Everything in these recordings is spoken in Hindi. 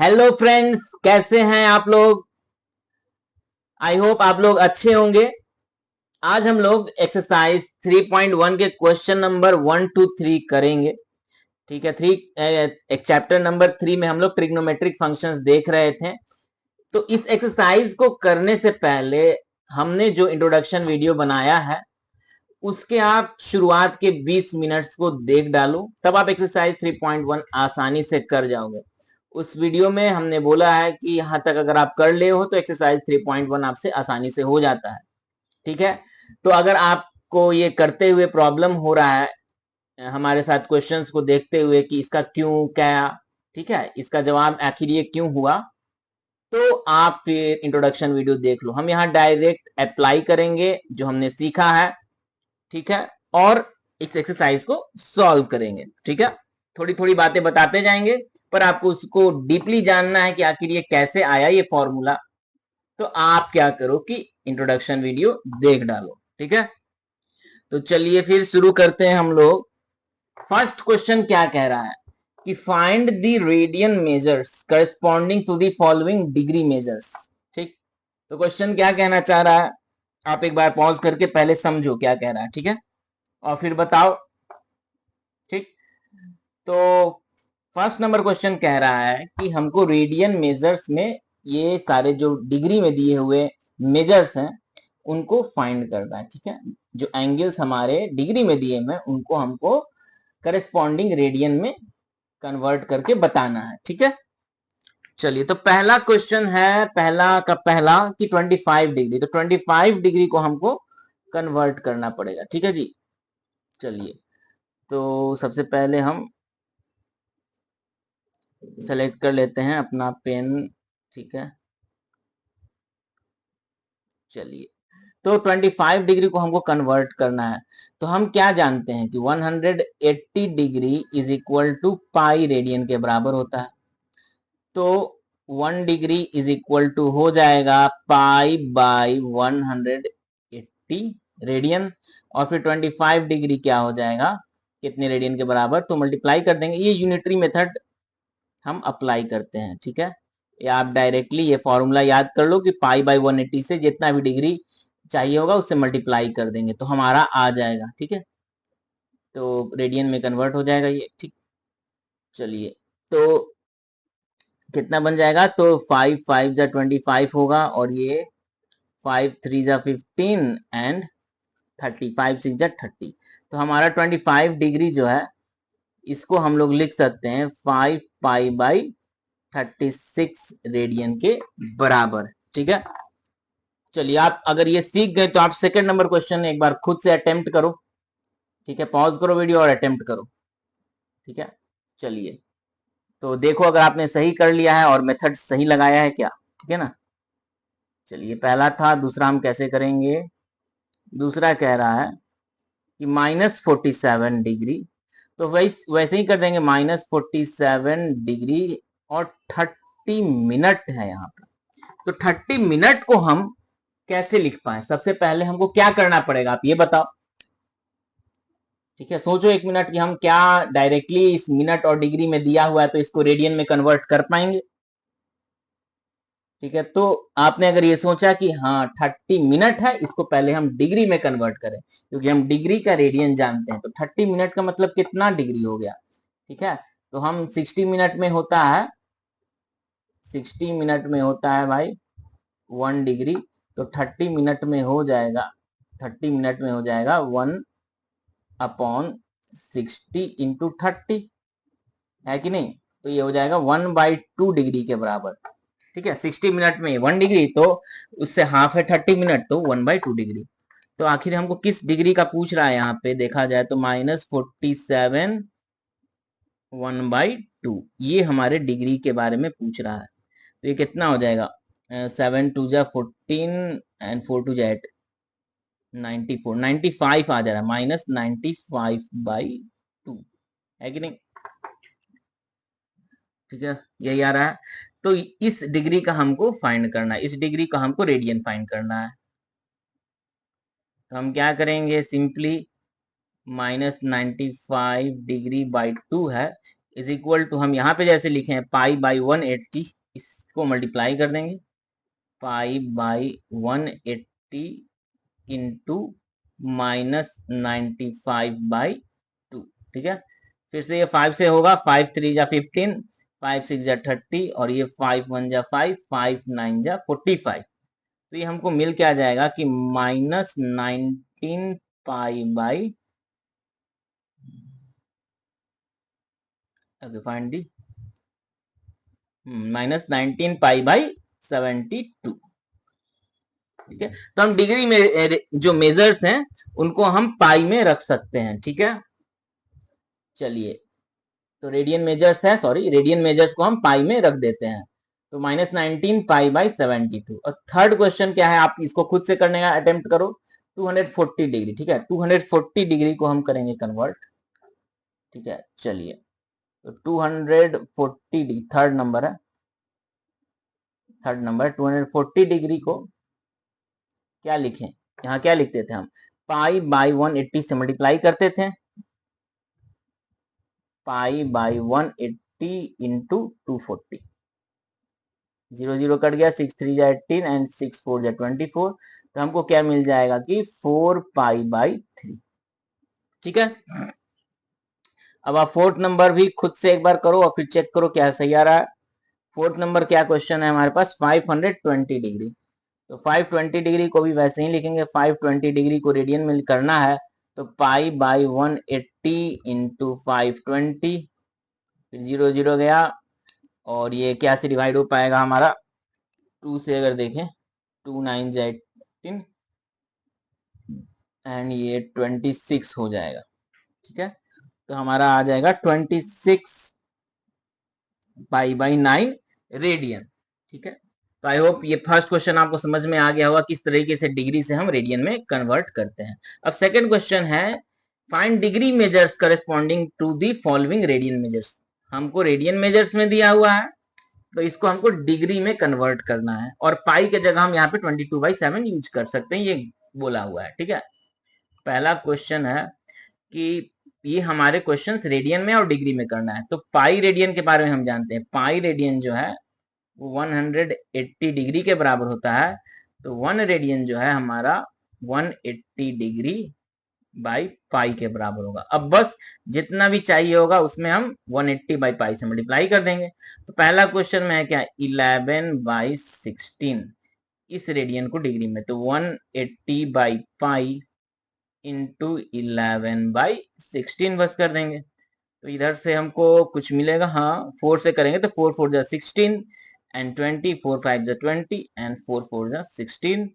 हेलो फ्रेंड्स, कैसे हैं आप लोग। आई होप आप लोग अच्छे होंगे। आज हम लोग एक्सरसाइज 3.1 के क्वेश्चन नंबर 1 to 3 करेंगे। ठीक है, एक चैप्टर नंबर 3 में हम लोग ट्रिग्नोमेट्रिक फंक्शंस देख रहे थे। तो इस एक्सरसाइज को करने से पहले हमने जो इंट्रोडक्शन वीडियो बनाया है उसके आप शुरुआत के 20 मिनट्स को देख डालो, तब आप एक्सरसाइज 3.1 आसानी से कर जाओगे। उस वीडियो में हमने बोला है कि यहां तक अगर आप कर ले हो तो एक्सरसाइज 3.1 आपसे आसानी से हो जाता है। ठीक है, तो अगर आपको ये करते हुए प्रॉब्लम हो रहा है हमारे साथ क्वेश्चंस को देखते हुए कि इसका क्यों क्या, ठीक है, इसका जवाब आखिर ये क्यों हुआ, तो आप फिर इंट्रोडक्शन वीडियो देख लो। हम यहाँ डायरेक्ट अप्लाई करेंगे जो हमने सीखा है, ठीक है, और इस एक्सरसाइज को सॉल्व करेंगे। ठीक है, थोड़ी थोड़ी बातें बताते जाएंगे, पर आपको उसको डीपली जानना है कि आखिर ये कैसे आया ये फॉर्मूला। तो आप क्या करो कि इंट्रोडक्शन वीडियो देख डालो। ठीक है, तो चलिए फिर शुरू करते हैं हम लोग। फर्स्ट क्वेश्चन क्या कह रहा है कि find the radian measures corresponding to the following degree measures. ठीक, तो क्वेश्चन क्या कहना चाह रहा है, आप एक बार पॉज करके पहले समझो क्या कह रहा है, ठीक है, और फिर बताओ। ठीक, तो फर्स्ट नंबर क्वेश्चन कह रहा है कि हमको रेडियन मेजर्स में ये सारे जो डिग्री में दिए हुए मेजर्स हैं उनको फाइंड करना है। ठीक है, जो एंगल्स हमारे डिग्री में दिए हुए उनको हमको करस्पॉन्डिंग रेडियन में कन्वर्ट करके बताना है। ठीक है, चलिए तो पहला क्वेश्चन है, पहला का पहला कि 25 डिग्री, तो 25 डिग्री को हमको कन्वर्ट करना पड़ेगा। ठीक है जी, चलिए तो सबसे पहले हम सेलेक्ट कर लेते हैं अपना पेन। ठीक है, चलिए तो 25 डिग्री को हमको कन्वर्ट करना है। तो हम क्या जानते हैं कि 180 degree is equal to pi radian के बराबर होता है। तो 1 डिग्री इज इक्वल टू हो जाएगा पाई बाई 180 रेडियन, और फिर 25 डिग्री क्या हो जाएगा, कितने रेडियन के बराबर, तो मल्टीप्लाई कर देंगे। ये यूनिटरी मेथड हम अप्लाई करते हैं। ठीक है, या आप डायरेक्टली ये फॉर्मूला याद कर लो कि पाई बाई 180 से जितना भी डिग्री चाहिए होगा उससे मल्टीप्लाई कर देंगे तो हमारा आ जाएगा। ठीक है, तो रेडियन में कन्वर्ट हो जाएगा ये। ठीक, चलिए तो कितना बन जाएगा, तो 5 5 जा 25 होगा, और ये 5 3 जा 15 एंड 30, 5 6 जा 30। तो हमारा 25 डिग्री जो है इसको हम लोग लिख सकते हैं 5 पाई बाई 36 रेडियन के बराबर। ठीक है, चलिए आप अगर ये सीख गए तो आप सेकंड नंबर क्वेश्चन एक बार खुद से अटेम्प्ट करो। ठीक है, पॉज करो वीडियो और अटेम्प्ट करो। ठीक है, चलिए तो देखो अगर आपने सही कर लिया है और मेथड सही लगाया है क्या। ठीक है ना, चलिए पहला था, दूसरा हम कैसे करेंगे। दूसरा कह रहा है कि -47 डिग्री, तो वैसे ही कर देंगे -47 डिग्री और 30 मिनट है यहाँ पर। तो 30 मिनट को हम कैसे लिख पाए, सबसे पहले हमको क्या करना पड़ेगा आप ये बताओ। ठीक है, सोचो एक मिनट कि हम क्या डायरेक्टली इस मिनट और डिग्री में दिया हुआ है तो इसको रेडियन में कन्वर्ट कर पाएंगे। ठीक है, तो आपने अगर ये सोचा कि हाँ 30 मिनट है, इसको पहले हम डिग्री में कन्वर्ट करें क्योंकि हम डिग्री का रेडियन जानते हैं, तो 30 मिनट का मतलब कितना डिग्री हो गया। ठीक है, तो हम 60 मिनट में होता है, 60 मिनट में होता है भाई 1 डिग्री, तो 30 मिनट में हो जाएगा, 30 मिनट में हो जाएगा 1/60 इंटू 30, है कि नहीं, तो ये हो जाएगा 1/2 डिग्री के बराबर। ठीक है, 60 मिनट में 1 डिग्री, तो उससे हाफ है 30 मिनट, तो 1/2 डिग्री। तो आखिर हमको किस डिग्री का पूछ रहा है यहाँ पे देखा जाए तो -47 1/2, ये हमारे डिग्री के बारे में पूछ रहा है। तो ये कितना हो जाएगा, 7 2 जा 14 एंड 4 2 जा 8, 94 95 आ जा रहा है, -95/2, है कि नहीं। ठीक है, यही आ रहा है। तो इस डिग्री का हमको फाइंड करना है, इस डिग्री का हमको रेडियन फाइंड करना है। तो हम क्या करेंगे, सिंपली -95 डिग्री बाई 2 है, इज इक्वल टू, हम यहाँ पे जैसे लिखे हैं पाई बाई 180, इसको मल्टीप्लाई कर देंगे पाई बाई 180 इंटू -95/2। ठीक है, फिर से ये 5 से होगा, 5 3 जा 15, 5 6 जा 30, और ये 5 1 जा 5, 5 9 जा 45। तो ये हमको मिल के आ जाएगा कि -19 pi by, okay find the, -19 pi by 72। ठीक है, तो हम डिग्री में जो मेजर्स हैं उनको हम पाई में रख सकते हैं। ठीक है, चलिए, तो रेडियन मेजर्स है, सॉरी रेडियन मेजर्स को हम पाई में रख देते हैं। तो -19 पाई बाई 72। और थर्ड क्वेश्चन क्या है, आप इसको खुद से करने का अटेम्प्ट करो। 240 डिग्री, ठीक है, 240 डिग्री को हम करेंगे कन्वर्ट। ठीक है, चलिए, तो 240 डिग्री थर्ड नंबर है, थर्ड नंबर 240 डिग्री को क्या लिखें, यहाँ क्या लिखते थे हम, पाई बाई 180 से मल्टीप्लाई करते थे, पाई बाई 180 इंटू 240, 0 0 कट गया, 6 3 जा 18 एंड 6 4 जा 24। तो हमको क्या मिल जाएगा कि 4 पाई बाई 3। ठीक है, अब आप फोर्थ नंबर भी खुद से एक बार करो और फिर चेक करो क्या सही आ रहा है। फोर्थ नंबर क्या क्वेश्चन है हमारे पास, 520 डिग्री। तो 520 डिग्री को भी वैसे ही लिखेंगे, 520 डिग्री को रेडियन में करना है तो पाई बाई 180 इंटू 520, फिर 0 0 गया, और ये क्या से डिवाइड हो पाएगा हमारा, 2 से अगर देखें, 2 9 जा 18 एंड ये 26 हो जाएगा। ठीक है, तो हमारा आ जाएगा 26 पाई बाई 9 रेडियन। ठीक है, तो आई होप ये फर्स्ट क्वेश्चन आपको समझ में आ गया होगा किस तरीके से डिग्री से हम रेडियन में कन्वर्ट करते हैं। अब सेकंड क्वेश्चन है, find degree measures corresponding to the following radian measures. हमको रेडियन मेजर्स में दिया हुआ है, तो इसको हमको डिग्री में कन्वर्ट करना है, और पाई के जगह हम यहाँ पे 22/7 यूज कर सकते हैं, ये बोला हुआ है। ठीक है, पहला क्वेश्चन है कि ये हमारे क्वेश्चंस रेडियन में और डिग्री में करना है। तो पाई रेडियन के बारे में हम जानते हैं, पाई रेडियन जो है वो 180 डिग्री के बराबर होता है। तो 1 रेडियन जो है हमारा 180 डिग्री बाई पाई के बराबर होगा। अब बस जितना भी चाहिए होगा उसमें हम 180 बाई पाई से मल्टीप्लाई कर देंगे। तो पहला क्वेश्चन में है क्या, 11/16 इस रेडियन को डिग्री में, तो 180 बाई पाई इंटू 11/16 बस कर देंगे। तो इधर से हमको कुछ मिलेगा, हाँ 4 से करेंगे तो 4 4 जा 16 एंड 20, 4 5 जा 20 एंड 4 4 जा 16।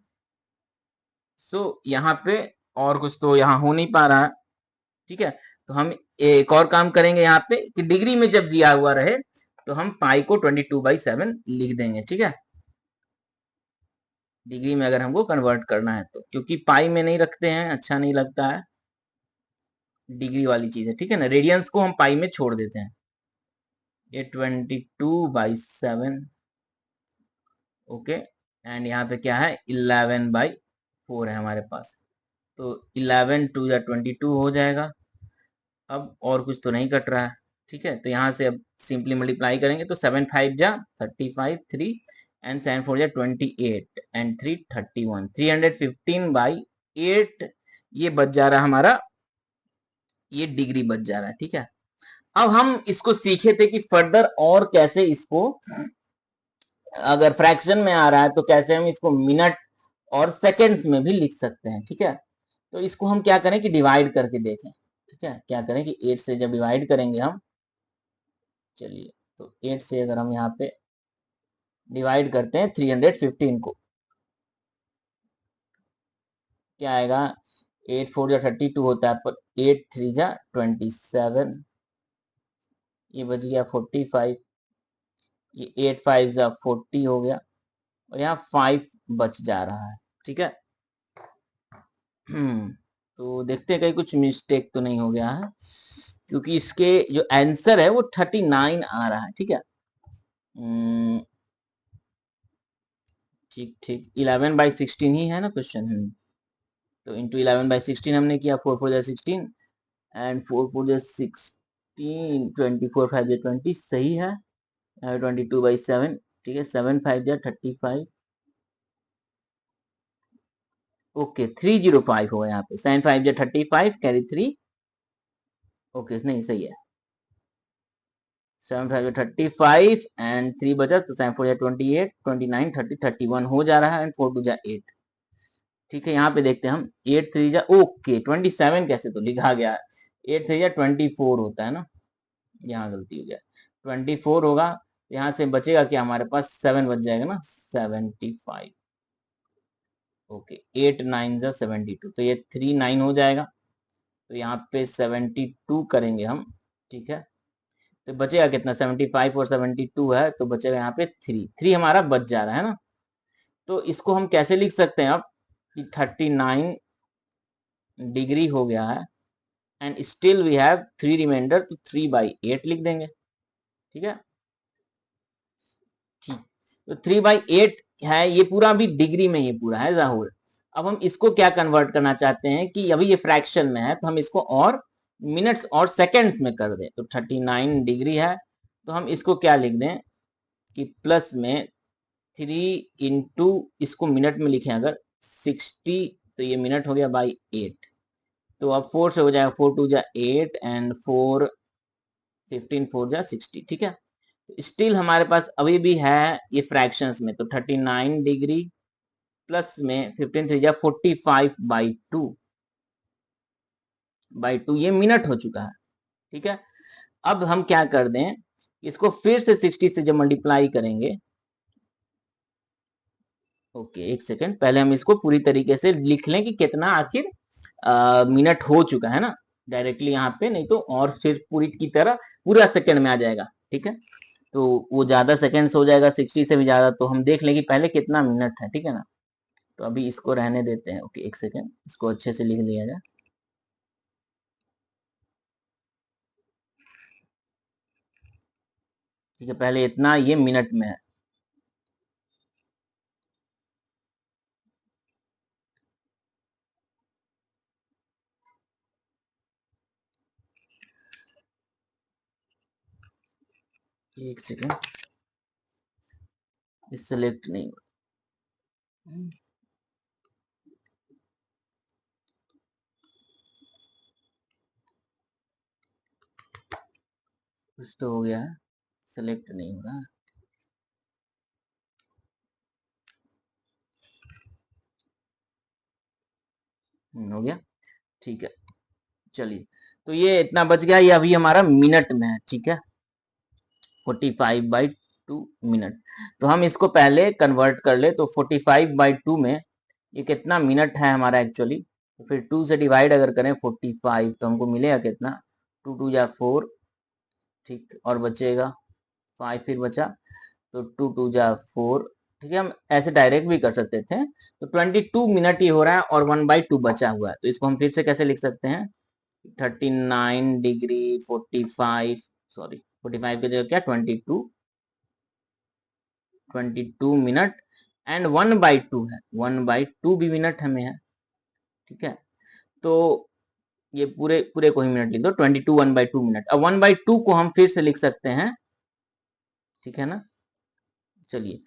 सो यहाँ पे और कुछ तो यहाँ हो नहीं पा रहा है। ठीक है, तो हम एक और काम करेंगे यहाँ पे कि डिग्री में जब दिया हुआ रहे तो हम पाई को 22/7 लिख देंगे। ठीक है, डिग्री में अगर हमको कन्वर्ट करना है तो, क्योंकि पाई में नहीं रखते हैं, अच्छा नहीं लगता है, डिग्री वाली चीज है। ठीक है ना, रेडियंस को हम पाई में छोड़ देते हैं। ये 22/7, ओके, एंड यहाँ पे क्या है, 11/4 है हमारे पास। तो 11 2 जा 22 हो जाएगा। अब और कुछ तो नहीं कट रहा है। ठीक है, तो यहाँ से अब सिंपली मल्टीप्लाई करेंगे तो 7 5 जा 35, 3 एंड 7 4 जा 28 एंड 3 31, 315/8 ये बच जा रहा है हमारा, ये डिग्री बच जा रहा है। ठीक है, अब हम इसको सीखे थे कि फर्दर और कैसे इसको, अगर फ्रैक्शन में आ रहा है तो कैसे हम इसको मिनट और सेकंड्स में भी लिख सकते हैं। ठीक है, तो इसको हम क्या करें कि डिवाइड करके देखें। ठीक है, क्या करें कि 8 से जब डिवाइड करेंगे हम, चलिए, तो 8 से अगर हम यहाँ पे डिवाइड करते हैं 315 को, क्या आएगा, 8 4 जा 32 होता है, पर 8 3 जा 27, ये बच गया 45, ये 8 5 जा 40 हो गया, और यहाँ 5 बच जा रहा है। ठीक है, तो देखते हैं कहीं कुछ मिस्टेक तो नहीं हो गया है, क्योंकि इसके जो आंसर है वो 39 आ रहा है। ठीक है, ठीक ठीक, 11/16 ही है ना क्वेश्चन। तो इंटू 11/16 हमने किया, 4 4 जा 16 एंड 4 4 जा 6, 24 5 जा 20 सही है। 22/7 ठीक है। 7 5 जा 35 ओके 305 होगा यहाँ पे। 7 5 जा 35 कैरी 3 ओके नहीं सही है। 7 5 जा 35 एंड 3 बचा तो 7 4 जा 28 29 30 31 हो जा रहा है एंड 4 2 जा 8 ठीक है। यहाँ पे देखते हैं हम 8 3 जा ओके 27 कैसे तो लिखा गया है। 8 3 जा 24 होता है ना, यहाँ गलती हो गया 24 होगा। यहाँ से बचेगा क्या हमारे पास 7 बच जाएगा ना 75 ओके 8 9 जा 72 तो ये 3 9 हो जाएगा। तो यहाँ पे 72 करेंगे हम ठीक है। तो बचेगा कितना 75 और 72 है तो बचेगा यहाँ पे 3 हमारा बच जा रहा है ना। तो इसको हम कैसे लिख सकते हैं अब कि 39 डिग्री हो गया है and still we have 3 reminder तो 3/8 लिख देंगे ठीक है। ठीक तो 3/8 है ये पूरा भी डिग्री में ये पूरा है होल। अब हम इसको क्या कन्वर्ट करना चाहते हैं कि अभी ये फ्रैक्शन में है तो हम इसको और मिनट्स और सेकंड्स में कर दें। तो 39 डिग्री है तो हम इसको क्या लिख दें कि प्लस में 3 इंटू इसको मिनट में लिखें अगर 60 तो ये मिनट हो गया बाई 8 तो अब 4 से हो जाएगा 4 2 जा 8 एंड 4 15 4 जा 60 ठीक है। तो स्टिल हमारे पास अभी भी है ये फ्रैक्शंस में तो 39 डिग्री प्लस में 15 3 जा 45/2 ये मिनट हो चुका है ठीक है। अब हम क्या कर दें इसको फिर से 60 से जब मल्टीप्लाई करेंगे ओके एक सेकेंड पहले हम इसको पूरी तरीके से लिख लें कि कितना आखिर मिनट हो चुका है ना डायरेक्टली यहाँ पे, नहीं तो और फिर पूरी की तरह पूरा सेकंड में आ जाएगा ठीक है। तो वो ज्यादा सेकंड्स हो जाएगा 60 से भी ज्यादा तो हम देख लें कि पहले कितना मिनट है ठीक है ना। तो अभी इसको रहने देते हैं ओके एक सेकेंड इसको अच्छे से लिख लिया जाए। ठीक है पहले इतना ये मिनट में है। एक सेकेंड सिलेक्ट नहीं हुआ। कुछ तो हो गया है सिलेक्ट नहीं हो रहा। हो गया ठीक है चलिए। तो ये इतना बच गया ये अभी हमारा मिनट में है ठीक है 45/2 मिनट। तो हम इसको पहले कन्वर्ट कर ले तो 45/2 में ये कितना मिनट है हमारा एक्चुअली। तो फिर 2 से डिवाइड अगर करें 45 तो हमको मिलेगा कितना 2 2 जा 4 ठीक और बचेगा 5 फिर बचा तो 2 2 जा 4 ठीक है। हम ऐसे डायरेक्ट भी कर सकते थे। तो 22 मिनट ही हो रहा है और 1/2 बचा हुआ है तो इसको हम फिर से कैसे लिख सकते हैं 39 डिग्री 45 सॉरी 45 की जगह क्या 22 मिनट एंड 1/2 है 1/2 भी मिनट हमें है ठीक है। तो ये पूरे पूरे को ही मिनट लिख दो 22 1/2 मिनट। अब 1/2 को हम फिर से लिख सकते हैं ठीक है ना। चलिए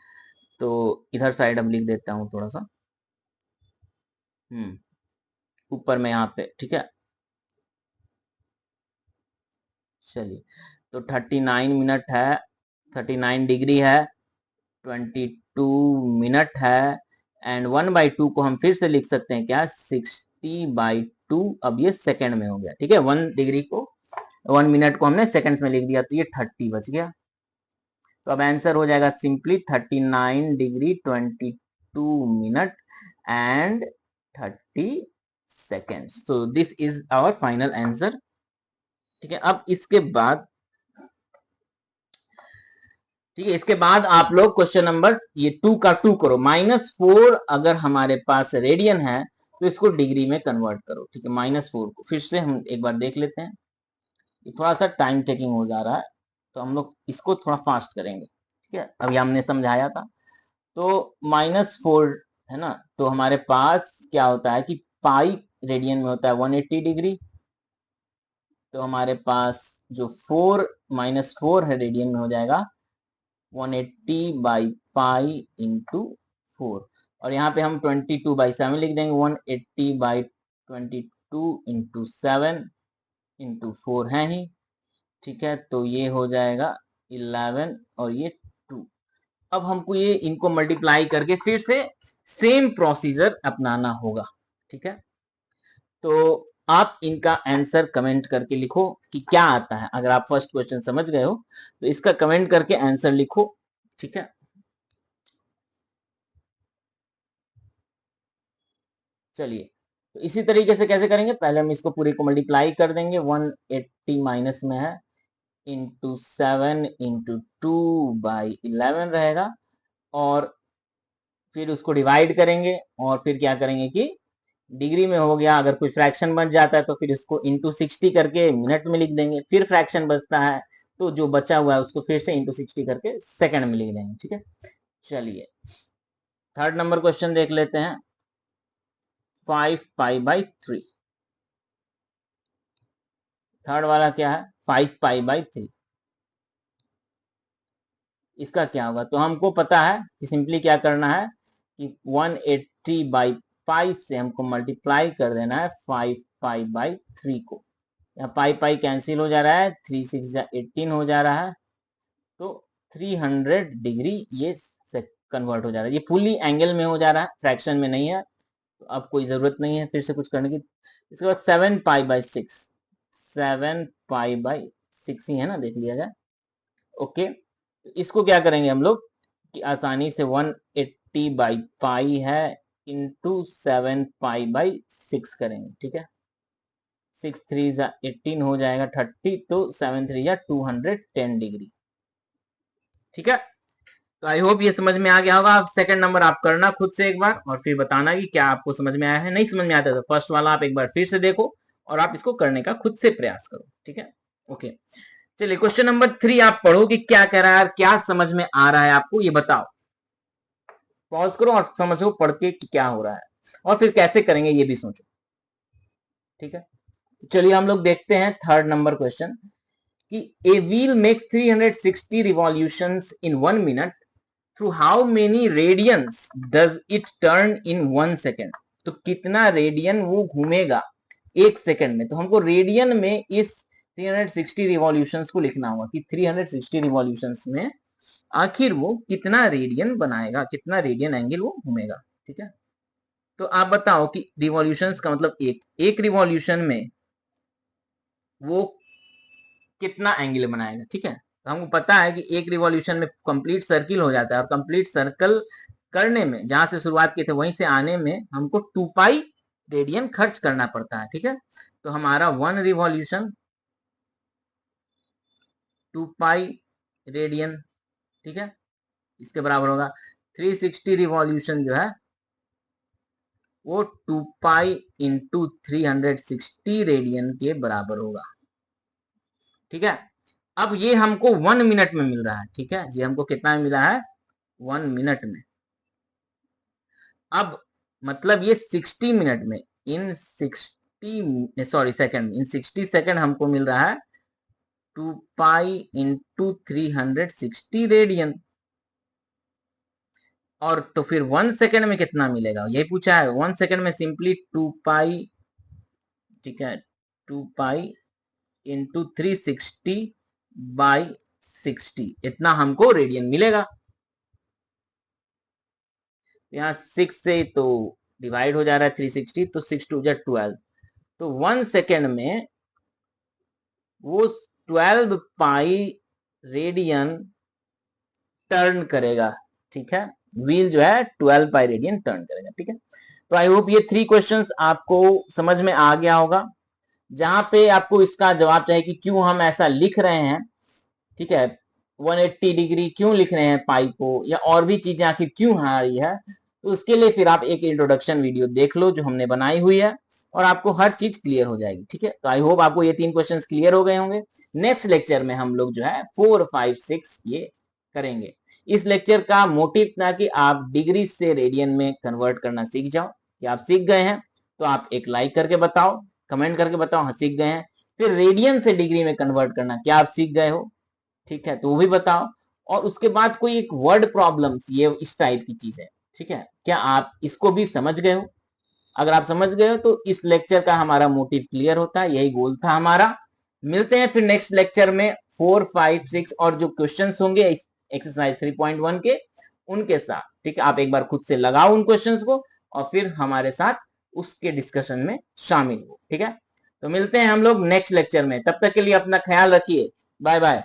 तो इधर साइड अब लिख देता हूँ थोड़ा सा ऊपर में यहाँ पे ठीक है। चलिए तो 39 मिनट है 39 डिग्री है 22 मिनट है एंड 1/2 को हम फिर से लिख सकते हैं क्या 60/2 अब ये सेकंड में हो गया ठीक है। 1 डिग्री को 1 मिनट को हमने सेकंड्स में लिख दिया तो ये 30 बच गया। तो अब आंसर हो जाएगा simply 39 degree 22 minute and 30 seconds. तो this is our final answer ठीक है। अब इसके बाद ठीक है इसके बाद आप लोग क्वेश्चन नंबर ये 2 का 2 करो -4 अगर हमारे पास रेडियन है तो इसको डिग्री में कन्वर्ट करो ठीक है। -4 को फिर से हम एक बार देख लेते हैं ये थोड़ा सा टाइम टेकिंग हो जा रहा है तो हम लोग इसको थोड़ा फास्ट करेंगे ठीक है। अभी हमने समझाया था तो -4 है ना तो हमारे पास क्या होता है कि पाई रेडियन में होता है 180 डिग्री तो हमारे पास जो 4 माइनस 4 है रेडियन में हो जाएगा 180/पाई इंटू 4, और यहाँ पे हम 22/7 लिख देंगे, 180/22 इंटू 7 इंटू 4 है ही, ठीक है। तो ये हो जाएगा 11 और ये 2। अब हमको ये इनको मल्टीप्लाई करके फिर से सेम प्रोसीजर अपनाना होगा, ठीक है। तो आप इनका आंसर कमेंट करके लिखो कि क्या आता है। अगर आप फर्स्ट क्वेश्चन समझ गए हो तो इसका कमेंट करके आंसर लिखो, ठीक है। चलिए, तो इसी तरीके से कैसे करेंगे, पहले हम इसको पूरे को मल्टीप्लाई कर देंगे। 180 माइनस में है इंटू 7 इंटू 2/11 रहेगा, और फिर उसको डिवाइड करेंगे, और फिर क्या करेंगे कि डिग्री में हो गया, अगर कोई फ्रैक्शन बच जाता है तो फिर इसको इंटू 60 करके मिनट में लिख देंगे, फिर फ्रैक्शन बचता है तो जो बचा हुआ है उसको फिर से इंटू 60 करके सेकंड में लिख देंगे, ठीक है। चलिए, थर्ड नंबर क्वेश्चन देख लेते हैं। 5π/3, थर्ड वाला क्या है, 5π/3। इसका क्या होगा, तो हमको पता है कि सिंपली क्या करना है कि 180/पाई से हमको मल्टीप्लाई कर देना है 5π/3 को। यहाँ पाई पाई कैंसिल हो जा रहा है, 3 6 18 हो जा रहा है, तो 300 डिग्री ये कन्वर्ट हो जा रहा है। ये फुली एंगल में हो जा रहा है, फ्रैक्शन में नहीं है, तो अब कोई जरूरत नहीं है फिर से कुछ करने की। इसके बाद 7π/6, 7π/6 ही है ना, देख लिया जाए। ओके, तो इसको क्या करेंगे हम लोग कि आसानी से 180/पाई है इंटू 7π/6 करेंगे, ठीक है। 6 3 18 हो जाएगा 30, तो 7 3 210 डिग्री, ठीक है। तो आई होप ये समझ में आ गया होगा। अब सेकंड नंबर आप करना खुद से एक बार, और फिर बताना कि क्या आपको समझ में आया है। नहीं समझ में आता तो फर्स्ट वाला आप एक बार फिर से देखो, और आप इसको करने का खुद से प्रयास करो, ठीक है। ओके, चलिए क्वेश्चन नंबर 3 आप पढ़ो कि क्या कह रहा है, क्या समझ में आ रहा है आपको, ये बताओ। पॉज करो और समझो पढ़ के कि क्या हो रहा है, और फिर कैसे करेंगे ये भी सोचो, ठीक है। चलिए हम लोग देखते हैं थर्ड नंबर क्वेश्चन कि a wheel makes 360 revolutions in 1 minute, through how many radians does it turn in 1 second. तो कितना रेडियन वो घूमेगा 1 सेकेंड में। तो हमको रेडियन में इस 360 रिवॉल्यूशंस को लिखना होगा कि 360 रिवॉल्यूशंस में आखिर वो कितना रेडियन बनाएगा, कितना रेडियन एंगल वो घूमेगा, ठीक है। तो आप बताओ कि रिवॉल्यूशंस का मतलब एक रिवॉल्यूशन में वो कितना एंगल बनाएगा, ठीक है। तो हमको पता है कि एक रिवॉल्यूशन में कंप्लीट सर्किल हो जाता है, और कंप्लीट सर्कल करने में जहां से शुरुआत की थे वहीं से आने में हमको 2π रेडियन खर्च करना पड़ता है, ठीक है। तो हमारा 1 रिवॉल्यूशन 2π रेडियन, ठीक है, इसके बराबर होगा। 360 रिवॉल्यूशन जो है वो 2π इंटू 360 रेडियन के बराबर होगा, ठीक है। अब ये हमको 1 मिनट में मिल रहा है, ठीक है। ये हमको कितना में मिला है, 1 मिनट में। अब मतलब ये 60 मिनट में, इन 60 सॉरी सेकंड, इन 60 सेकंड हमको मिल रहा है 2π इंटू 360 रेडियन। और तो फिर 1 सेकंड में कितना मिलेगा, यही पूछा है। 1 सेकंड में सिंपली 2π, ठीक है, 2π इंटू 360/60, इतना हमको रेडियन मिलेगा। यहाँ 6 से तो डिवाइड हो जा रहा है 360, तो 6 2 12, तो 1 सेकेंड में वो 12π रेडियन टर्न करेगा, ठीक है। व्हील जो है 12π रेडियन टर्न करेगा, ठीक है। तो आई होप ये 3 क्वेश्चंस आपको समझ में आ गया होगा, जहां पे आपको इसका जवाब चाहिए कि क्यों हम ऐसा लिख रहे हैं, ठीक है। 180 डिग्री क्यों लिख रहे हैं पाई को, या और भी चीजें आखिर क्यों आ रही है, तो उसके लिए फिर आप एक इंट्रोडक्शन वीडियो देख लो जो हमने बनाई हुई है, और आपको हर चीज क्लियर हो जाएगी, ठीक है। तो आई होप आपको ये 3 क्वेश्चंस क्लियर हो गए होंगे। नेक्स्ट लेक्चर में हम लोग जो है 4 5 6 ये करेंगे। इस लेक्चर का मोटिव था कि आप डिग्री से रेडियन में कन्वर्ट करना सीख जाओ। कि आप सीख गए हैं तो आप एक लाइक करके बताओ, कमेंट करके बताओ हाँ सीख गए हैं। फिर रेडियन से डिग्री में कन्वर्ट करना, क्या आप सीख गए हो? ठीक है, तो वो भी बताओ। और उसके बाद कोई एक वर्ड प्रॉब्लम्स, ये इस टाइप की चीज है। ठीक है, क्या आप इसको भी समझ गए हो? अगर आप समझ गए हो तो इस लेक्चर का हमारा मोटिव क्लियर होता है, यही गोल था हमारा। मिलते हैं फिर नेक्स्ट लेक्चर में 4, 5, 6 और जो क्वेश्चंस होंगे एक्सरसाइज 3.1 के, उनके साथ। ठीक है, आप एक बार खुद से लगाओ उन क्वेश्चंस को और फिर हमारे साथ उसके डिस्कशन में शामिल हो। ठीक है, तो मिलते हैं हम लोग नेक्स्ट लेक्चर में, तब तक के लिए अपना ख्याल रखिए। Bye bye.